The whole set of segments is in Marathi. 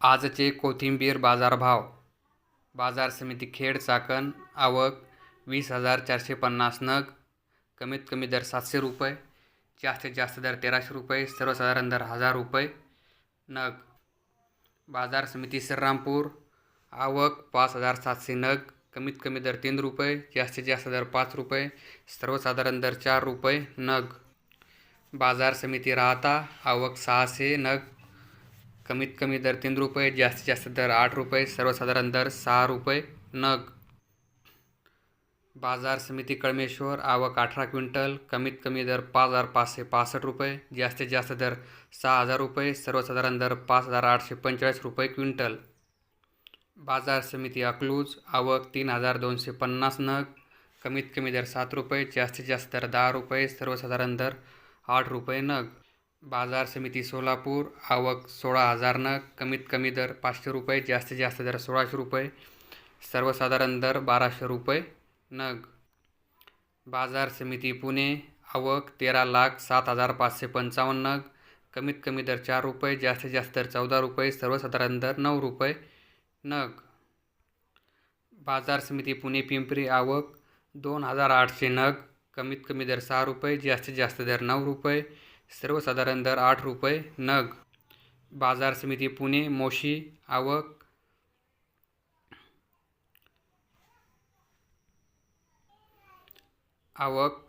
आजचे कोथिंबीर बाजारभाव. बाजार समिती खेड चाकण. आवक 20,450 नग. कमीत कमी दर 700 रुपये. जास्तीत जास्त दर 1300 रुपये. सर्वसाधारण दर 1000 रुपये नग. बाजार समिती श्रीरामपूर. आवक 5,700 नग. कमीत कमी दर 3 रुपये. जास्तीत जास्त दर 5 रुपये. सर्वसाधारण दर 4 रुपये नग. बाजार समिती राहता. आवक 600 नग. कमीत कमी दर 3 रुपये. जास्तीत जास्त दर 8 रुपये. सर्वसाधारण दर 6 रुपये नग. बाजार समिती कळमेश्वर. आवक 18 क्विंटल. कमीत कमी दर 5,565 रुपये. जास्तीत जास्त दर 6,000 रुपये. सर्वसाधारण दर 5,845 रुपये क्विंटल. बाजार समिती अकलूज. आवक 3,250 नग. कमीत कमी दर 7 रुपये. जास्तीत जास्त दर 10 रुपये. सर्वसाधारण दर 8 रुपये नग. बाजार समिती सोलापूर. आवक 16,000 नग. कमीत कमी दर 500 रुपये. जास्तीत जास्त दर 1,600 रुपये. सर्वसाधारण दर 1,200 रुपये नग. बाजार समिती पुणे. आवक 13,07,555 नग. कमीत कमी दर 4 रुपये. जास्तीत जास्त दर 14 रुपये. सर्वसाधारण दर 9 रुपये नग. बाजार समिती पुणे पिंपरी. आवक 2,800 नग. कमीत कमी दर 6 रुपये. जास्तीत जास्त दर 9 रुपये. सर्वसाधारण दर 8 रुपये नग. बाजार समिती पुणे मोशी. आवक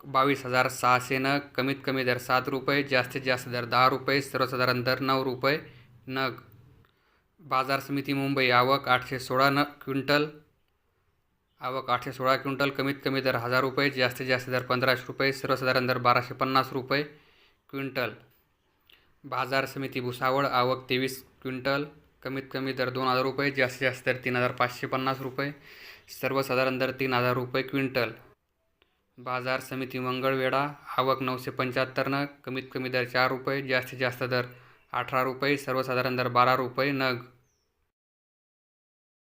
22,600 नग. कमीत कमी दर 7 रुपये. जास्तीत जास्त दर 10 रुपये. सर्वसाधारण दर 9 रुपये नग. बाजार समिती मुंबई. आवक 816 नग क्विंटल. आवक 816 क्विंटल. कमीत कमी दर 1,000 रुपये. जास्तीत जास्त दर 1,500 रुपये. सर्वसाधारण दर 1,250 रुपये क्विंटल. बाजार समिती भुसावळ. आवक 23 क्विंटल. कमीत कमी दर 2,000 रुपये. जास्तीत जास्त दर 3,550 रुपये. सर्वसाधारण दर 3,000 रुपये क्विंटल. बाजार समिती मंगळवेढा. आवक 975 नग. कमीत कमी दर 4 रुपये. जास्तीत जास्त दर 18 रुपये. सर्वसाधारण दर 12 रुपये नग.